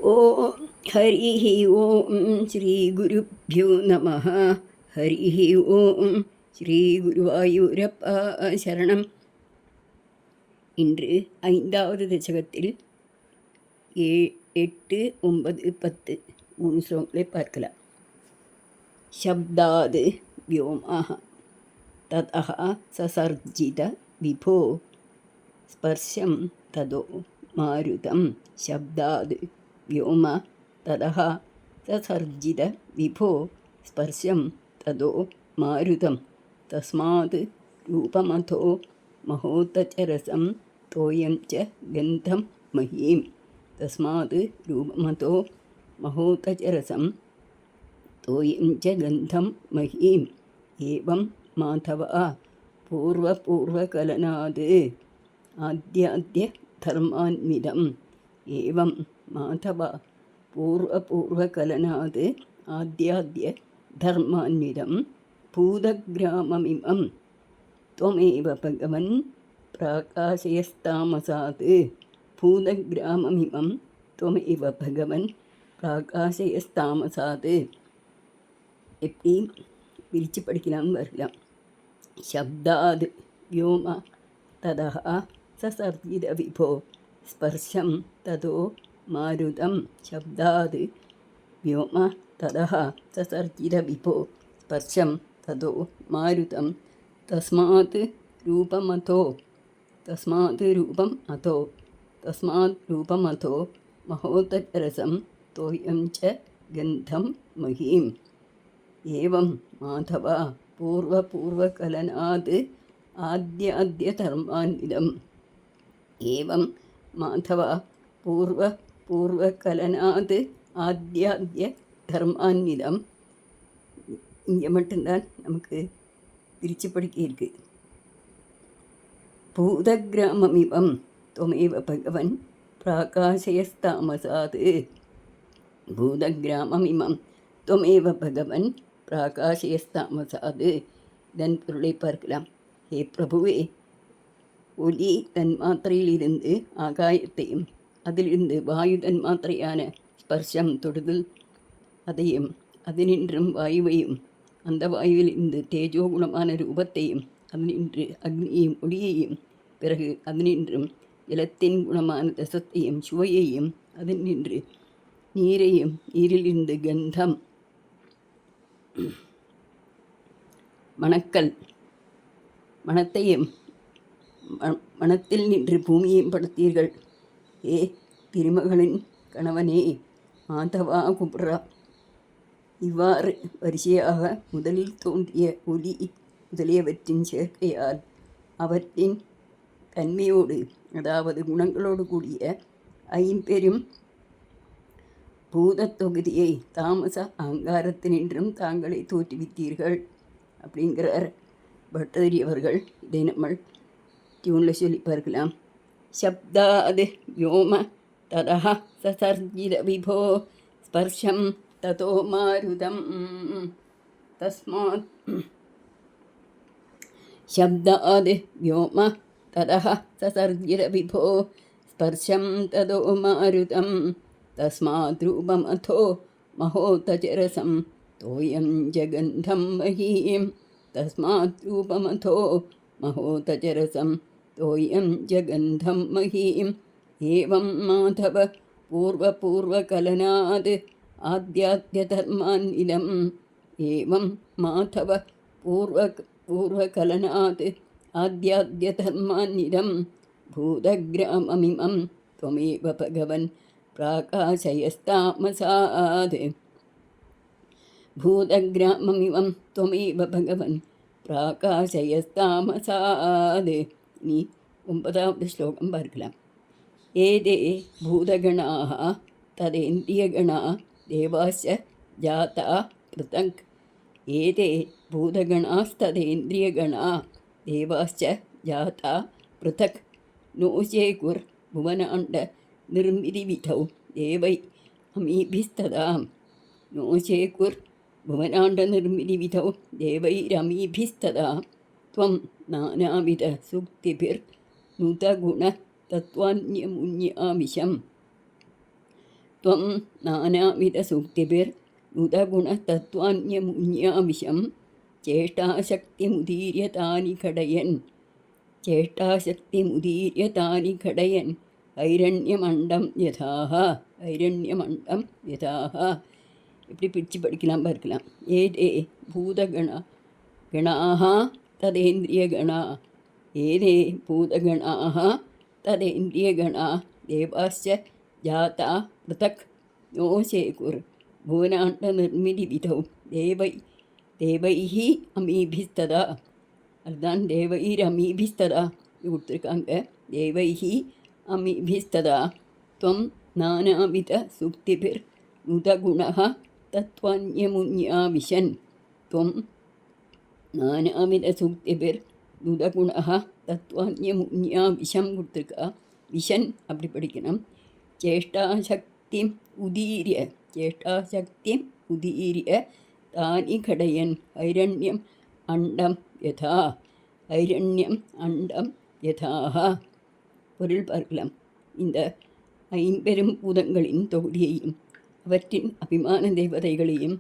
ഓം ഹരി ഓം ശ്രീ ഗുരുഭ്യോ നമ. ഹരി ഓം ശ്രീ ഗുരുവായൂരപ്പ ശരണം. இன்று 5வது தசகத்தில் 8, 9, 10 3 ஸ்லோகங்களை பார்க்கலாம். சப்தாது व्योमः ततः ससर्जित विभो स्पर्शं तदो मारुतं. शब्दाद् व्योम ततः ससर्जित विभो स्पर्शं तदो मारुतं. तस्मात् रूपमथो महोतचरसं तोयं च गन्धं महीं. तस्मात् रूपमथो महोतचरसं तोयं च गन्धं महीं. एवं माधवः पूर्वपूर्वकलनाद् आद्याद्य धर्मान्वितम्. एवं माधवः पूर्वपूर्वकलनाद् आद्याद्य धर्मान्वितं भूतग्राममिमं त्वमेव भगवन् प्राकाशयस्तामसात्. भूतग्राममिमं त्वमेव भगवन् प्राकाशयस्तामसात्. எப்படி பிரித்து படிக்கலாம்னு வரலாம். சப்தாத் व्योम ततः ससर्जित विभो स्पर्शं ततो मारुतं. शब्दाद् व्योम ततः ससर्जित विभो स्पर्शं ततो मारुतं. तस्मात् रूपमथो महोतरसं तोयं च गन्धं महीं. एवं माधवः पूर्वपूर्वकलनाद् आद्याद्यधर्मान्वितम्. एवं माधवः पूर्वपूर्वकलनाद् ஆத்யாத்ய தர்மான்விதம். இங்கே மட்டும்தான் நமக்கு பிரித்து படிக்க இருக்கு. பூதகிராமமிவம் त्वमेव भगवन् प्राकाशयस्तामसात्. பூதகிராமமிமம் त्वमेव भगवन् प्राकाशयस्तामसात्. இதன் பொருளை பார்க்கலாம். ஹே பிரபுவே, ஒலி தன்மாத்திரையிலிருந்து ஆகாயத்தையும் அதிலிருந்து வாயு தன்மாத்திரையான ஸ்பர்ஷம் தொடுதல் அதையும் அதனின்றும் வாயுவையும் அந்த வாயுவிலிருந்து தேஜோகுணமான ரூபத்தையும் அதனின்று அக்னியையும் ஒளியையும் பிறகு அதனின்றும் ஜலத்தின் குணமான ரசத்தையும் சுவையையும் அதனின்று நீரையும் நீரிலிருந்து கந்தம் மணக்கல் மணத்தையும் மணத்தில் நின்று பூமியையும் படுத்தீர்கள். ஏ திருமகளின் கணவனே மாதவா குப்ரா. இவ்வாறு வரிசையாக முதலில் தோன்றிய ஒலி முதலியவற்றின் சேர்க்கையால் அவற்றின் தன்மையோடு, அதாவது குணங்களோடு கூடிய ஐம்பெரும் பூத தொகுதியை தாமச அகங்காரத்தினின்றும் தாங்களை தோற்றுவித்தீர்கள் அப்படிங்கிறார் பட்டதிரி அவர்கள். இதை நம்ம டியூனில் சொல்லி பார்க்கலாம். சப்தாத் व्योम ततः ससर्जित विभो स्पर्शं ततो मारुतं. तस्मात् शब्दाद् व्योम ततः ससर्जित विभो स्पर्शं ततो मारुतं. तस्मात् रूपमथो महोतचरसं तोयं जगन्धं महीं. तस्मात् रूपमथो महोतचरसं तोयं जगन्धं महीं. एवं माधव पूर्वपूर्वकलनाद् आद्याद्यधर्मान्वितम्. एवं माधव पूर्वकलनाद् आद्याद्यधर्मान्वितं भूतग्राममिमं त्वमेव भगवन् प्राकाशयस्तामसात्. भूतग्राममिमं त्वमेव भगवन् प्राकाशयस्तामसात्. இனி 9வது ஸ்லோகம் பார்க்கலாம். ஏதே பூதகணாः ததேந்திரியகணாः தேவாஸ்ய ஜாதா ப்ருதக். ஏதே பூதகணாஸ்ததேந்திரியகணாः தேவாஸ்ய ஜாதா ப்ருதக். நோசேகுர் புவனாண்ட निर्मितिविधौ देवै अमीभिस्तदा. नोचेकुर् भुवनाण्डनिर्मितिविधौ देवैरमीभिस्तदा. त्वं नानाविधसूक्तिभिर्नुतगुणतत्त्वान्यमुन्यामिषम्. त्वं नानाविधसूक्तिभिर्नुदगुणतत्त्वान्यमुन्याविशं चेष्टाशक्तिमुदीर्यतानि खडयन् चेष्टाशक्तिमुदीर्यतानि खडयन् ஐரண்யமண்டம் யதாஹ ஐரண்யமண்டம் யதாஹ. இப்படி பிரித்து படிக்கலாம் பார்க்கலாம். ஏதே பூதகணாः ததேந்திரியகணா ஏதே பூதகணாः ததேந்திரியகணா தேவாஸ்ச ஜாதா ப்ருதக் நோ சேகுர் புவனாண்டநிர்மிதிவிதௌ தேவைः அமீபிஸ்ததா. அதுதான் தேவைர் அமீபிஸ்ததா கொடுத்துருக்காங்க. தேவைः அமீபிஸ்ததா துவம் நானாவித சுக்திபிர் நுதகுணः தத்வான்யமுன்யாவிஷன். துவம் நானாவித சுக்திபிர் நுதகுணः தத்வான்யமுன்யாவிஷம் கொடுத்துருக்கா. விஷன் அப்படி படிக்கணும். சேஷ்டாசக்தி உதீரிய தானி கடயன் ஐரண்யம் அண்டம் யதா ஐரண்யம் அண்டம் யதாஹ. பொருள் பார்க்கலாம். இந்த ஐம்பெரும் பூதங்களின் தொகுதியையும் அவற்றின் அபிமான தேவதைகளையும்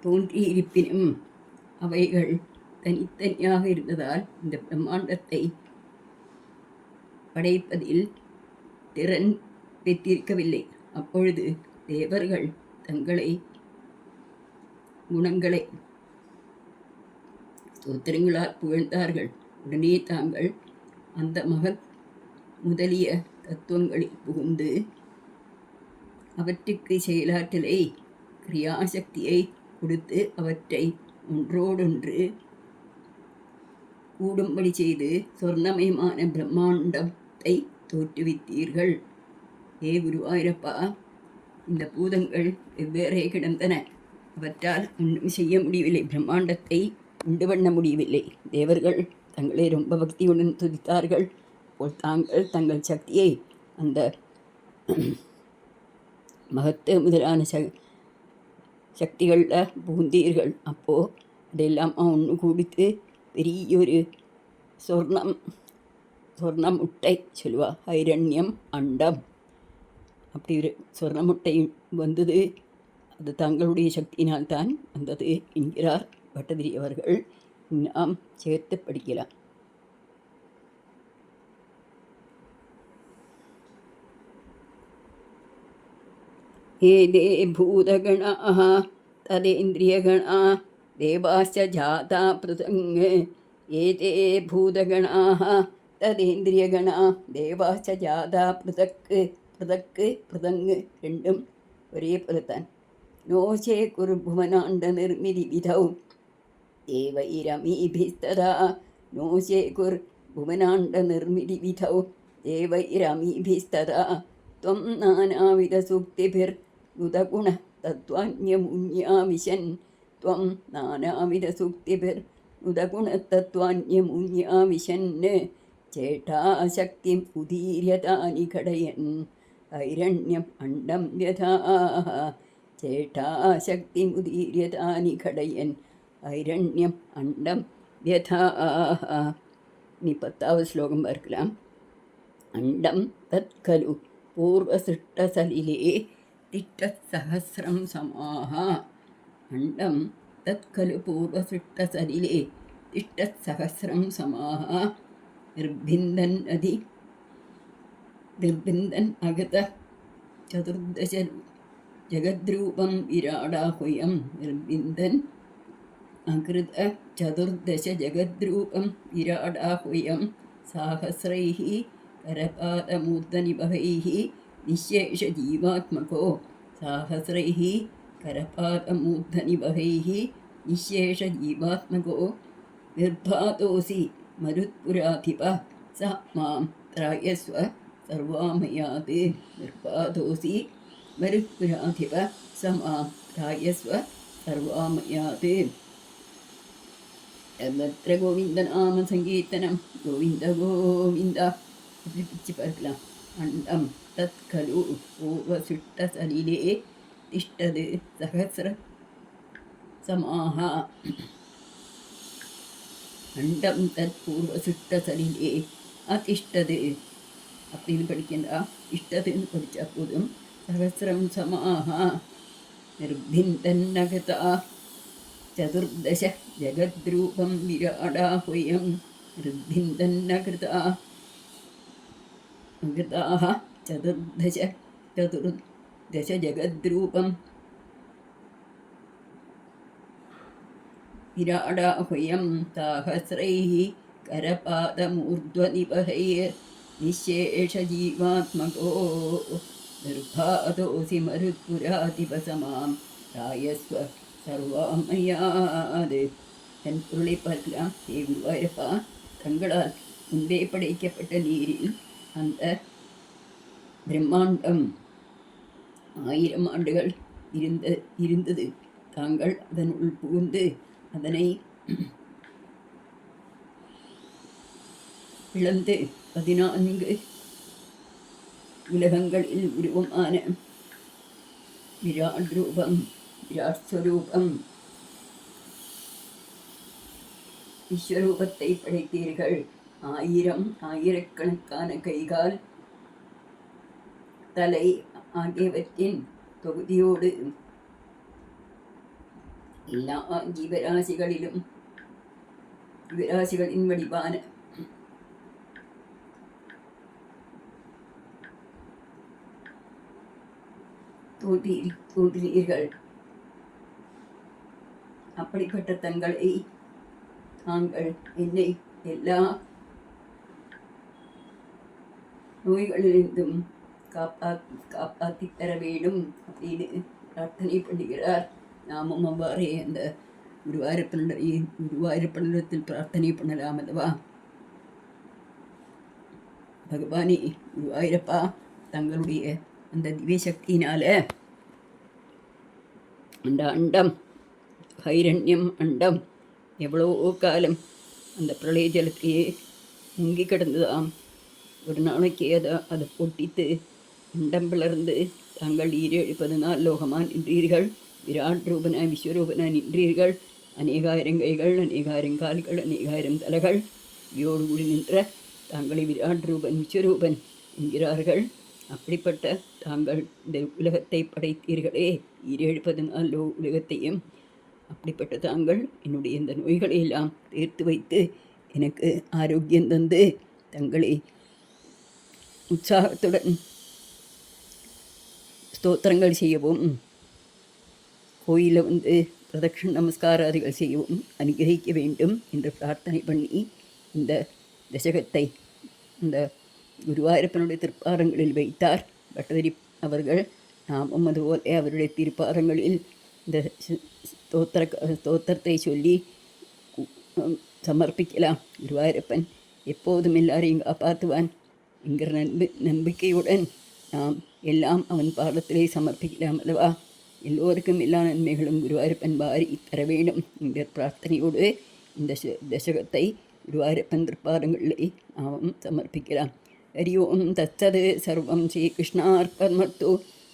தோன்றியிருப்பினும் அவைகள் தனித்தனியாக இருந்ததால் இந்த பிரம்மாண்டத்தை படைப்பதில் திறன் பெற்றிருக்கவில்லை. அப்பொழுது தேவர்கள் தங்களை குணங்களை ஸ்தோத்திரங்களால் புகழ்ந்தார்கள். உடனே தாங்கள் அந்த மகத் முதலிய தத்துவங்களில் புகுந்து அவற்றுக்கு செயலாற்றலை கிரியாசக்தியை கொடுத்து அவற்றை ஒன்றோடொன்று கூடும்படி செய்து சொர்ணமயமான பிரம்மாண்டத்தை தோற்றுவித்தீர்கள். ஏ குருவாயூரப்பா, இந்த பூதங்கள் வெவ்வேறே கிடந்தன. அவற்றால் ஒன்றும் செய்ய முடியவில்லை. பிரம்மாண்டத்தை உண்டு பண்ண முடியவில்லை. தேவர்கள் தங்களை ரொம்ப பக்தியுடன் துதித்தார்கள். போல் தாங்கள் தங்கள் சக்தியை அந்த மகத்து முதலான சக்திகளில் புகுந்தீர்கள். அப்போது அதெல்லாம் ஒன்று கூடித்து பெரியொரு சொர்ண முட்டை சொல்லுவா. ஐரண்யம் அண்டம் அப்படி ஒரு சொர்ண முட்டை வந்தது. அது தங்களுடைய சக்தியினால்தான் வந்தது என்கிறார் பட்டதிரி அவர்கள். நாம் சேர்த்து படிக்கலாம். ஏதே பூதகணாः ததேந்திரியகணாः தேவாஸ்ச ஜாதா ப்ருதங். ஏதே பூதகணாः ததேந்திரியகணாः தேவாஸ்ச ஜாதா ப்ருதங் ரெண்டும் ஒரே போலத்தான். நோசே குரு புவனாண்ட நிர்மிதி விதௌ தேவைரமீபிஸ்ததா. நோசே குரு புவனாண்ட நிர்மிதி விதௌ தேவைரமீபிஸ்ததா. त्वं नानाविधसूक्तिभिर्नुदगुण तत्त्वान्यमुन्याविशन्. त्वं नानाविधसूक्तिभिर्नुदगुणतत्त्वान्यमुन्याविशन् चेष्टाशक्तिम् उदीर्यतानि घटयन् ऐरण्यम् अण्डं व्यथाः. चेष्टाशक्तिमुदीर्यतानि घटयन् ஐரண்யம் அண்டம் யதாஹ. நீ 10வது ஸ்லோகம் பார்க்கலாம். அண்டம் தத்கலு பூர்வசிருஷ்டசலிலே திஷ்டத்சஹஸ்ரம் சமாஹ. அண்டம் தத்கலு பூர்வசிருஷ்டசலிலே திஷ்டத்சஹஸ்ரம் சமாஹ. நிர்பிந்தன் அகத சதுர்தச ஜகத்ரூபம் விராடாஹுயம். நிர்பிந்தன் அகிருத சதுர்தச ஜகத்ரூபம் விராடாஹுயம். சாஹஸ்ரைः करपादमूर्धनिभैः निःशेषजीवात्मको. साहस्रैः करपादमूर्धनिभैः निःशेषजीवात्मको. निर्भातोऽसि मरुत्पुराधिप स मां त्रायस्व सर्वामयात्. निर्भातोऽसि मरुत्पुराधिप स मां त्रायस्व सर्वामयात्. सर्वत्र गोविन्दनाम सङ्कीर्तनं गोविन्द गोविन्द. இப்படி பிரித்து பார்க்கலாம். அண்டம் தத் கலு பூர்வசிருஷ்டசலிலே திஷ்டது சஹஸ்ர சமாஹ. அண்டம் தற்பூர்வ சிட்டசலிலே அதிஷ்டது அப்படின்னு படிக்கின்றா. இஷ்டதுன்னு படித்தா போதும். சகசிரம் சமாஹா நிர்பிந்தன்னகதா சதுர்தச ஜகத்ரூபம் விராடாஹுயம் நிர்பிந்தன்னகதா அகதாः சதுர்தச ஜகத்ரூபம் விராடாஹுயம் தாஹஸ்ரைः करपादमूर्ध्वनिपहैर् निःशेषजीवात्मको निर्भातोऽसि मरुत्पुरातिपसमां रायस्व சர்வாமையாது. தன் பொருளை பார்க்கலாம். குருவாயூரப்பா, தங்களால் முன்பே படைக்கப்பட்ட நீரில் அந்த பிரம்மாண்டம் 1000 ஆண்டுகள் இருந்தது. தாங்கள் அதனுள் புகுந்து அதனை பிளந்து 14 உலகங்களில் உருவமான விராட் ரூபம், விராட் ஸ்வரூபம், விஸ்வரூபத்தை படைத்தீர்கள். 1000 ஆயிரக்கணக்கான கைகால் தலை ஆகியவற்றின் தொகுதியோடு எல்லா ஜீவராசிகளின் வடிவான தோன்றினீர்கள். அப்படிப்பட்ட தங்களை தாங்கள் என்னை எல்லா நோய்களிலிருந்தும் காப்பாற்றி தர வேண்டும் அப்படின்னு பிரார்த்தனை பண்ணுகிறார். நாமும் அவ்வாறே அந்த குருவாயூரப்பனிடத்தில் பிரார்த்தனை பண்ணலாம் அல்லவா? பகவானே குருவாயூரப்பா, தங்களுடைய அந்த திவ்ய சக்தியினால அந்த அண்டம், ஹைரண்யம் அண்டம் எவ்வளோ காலம் அந்த பிரளய ஜலத்தையே முங்கி கிடந்ததாம். ஒரு நாளைக்கு அதை பொட்டித்து அண்டம் பிளர்ந்து தாங்கள் 7 லோகமாக நின்றீர்கள். விராட் ரூபன விஸ்வரூபன நின்றீர்கள். 1000 கைகள், 1000 கால்கள், 1000 தலைகள் இவையோடு கூடி நின்ற தாங்களை விராட் ரூபன் விஸ்வரூபன் என்கிறார்கள். அப்படிப்பட்ட தாங்கள் இந்த உலகத்தை படைத்தீர்களே, 14 உலகத்தையும். அப்படிப்பட்ட தாங்கள் என்னுடைய இந்த நோய்களை எல்லாம் தீர்த்து வைத்து எனக்கு ஆரோக்கியம் தந்து தங்களை உற்சாகத்துடன் ஸ்தோத்திரங்கள் செய்யவும், கோயிலில் பிரதட்சண நமஸ்காராதிகள் செய்யவும் அனுகிரகிக்க வேண்டும் என்று பிரார்த்தனை பண்ணி இந்த தசகத்தை இந்த குருவாயூரப்பனுடைய திருப்பாதங்களில் வைத்தார் பட்டதிரி அவர்கள். நாமும் அதுபோல அவருடைய திருப்பாதங்களில் இந்த ஸ்தோத்திரத்தை சொல்லி சமர்ப்பிக்கலாம். குருவாயூரப்பன் எப்போதும் எல்லாரையும் காப்பாற்றுவான் என்கிற நம்பிக்கையுடன் நாம் எல்லாம் அவன் பாதத்திலே சமர்ப்பிக்கலாம் அல்லவா? எல்லோருக்கும் எல்லா நன்மைகளும் குருவாயூரப்பன் வாரி தர வேண்டும் என்கிற பிரார்த்தனையோடு இந்த தசகத்தை குருவாயூரப்பன் திருப்பாதங்களிலே நாம் சமர்ப்பிக்கலாம். ஹரி ஓம் தத்சத். சர்வம் ஸ்ரீகிருஷ்ணார்ப்பணமஸ்து.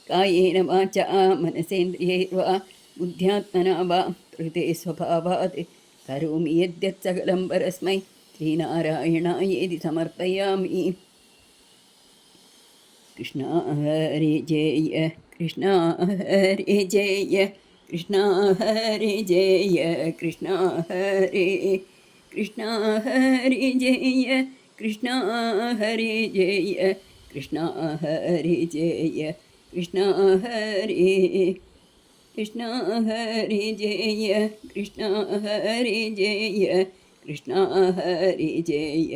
காயேன வாச்சா மனசேந்திரியைர்வா புத்யாத்மனா வா பிரகிருதே ஸ்வபாவாத் கரோமி யத்யத் சகலம் பரஸ்மை ஸ்ரீநாராயணாயேதி சமர்ப்பயாமி. கிருஷ்ணா ஹரி ஜெய, கிருஷ்ணா ஹரி ஜெய, கிருஷ்ணா ஹரி ஜெய, கிருஷ்ணா ஹரி, கிருஷ்ணா ஹரி ஜெய, கிருஷ்ணா ஹரி ஜெய, கிருஷ்ணா ஹரி ஜெய, கிருஷ்ணா ஹரி, கிருஷ்ணா ஹரி ஜெய, கிருஷ்ணா ஹரி ஜெய, கிருஷ்ணா ஹரி ஜெய,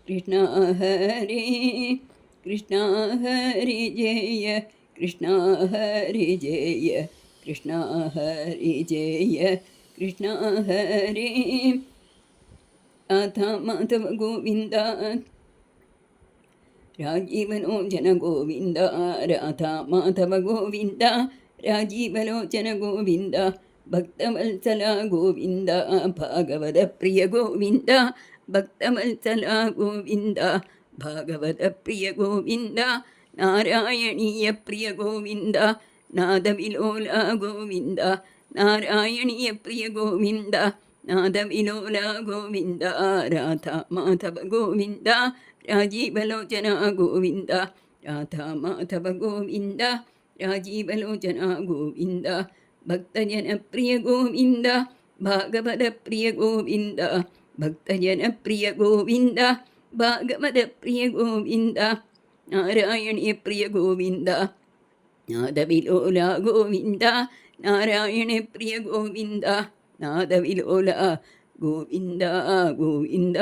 கிருஷ்ணா ஹரி, கிருஷ்ணா ஹரி ஜெய, கிருஷ்ணா ஹரி ஜெய, கிருஷ்ணா ஹரி ஜெய, கிருஷ்ணா ஹரி. ராதா மாதவ கோவிந்த, ராஜீவலோச்சன கோவிந்த, ராதா மாதவ கோவிந்த, ராஜீவலோச்சன கோவிந்த, பக்தவத்சலா கோவிந்த, பாகவத பிரிய கோவிந்த, பக்தவத்சலா கோவிந்த, பாகவத பிரிய கோவிந்த, நாராயணீய பிரிய கோவிந்த, நாதவிலோலா கோவிந்த, நாராயணீய பிரிய கோவிந்த, നാദവിലോല ഗോവിന്ദ രാധ മാധവ ഗോവിന്ദ രാജീവലോചന ഗോവിന്ദ രാധ മാധവ ഗോവിന്ദ രാജീവലോചന ഗോവിന്ദ ഭക്തജനപ്രിയ ഗോവിന്ദ ഭാഗവതപ്രിയ ഗോവിന്ദ ഭക്തജനപ്രിയ ഗോവിന്ദ ഭാഗവതപ്രിയ ഗോവിന്ദ നാരായണീയ പ്രിയ ഗോവിന്ദ നാദവിലോല ഗോവിന്ദ നാരായണ പ്രിയ ഗോവിന്ദ നാദവിലോല ഗോവിന്ദ ഗോവിന്ദ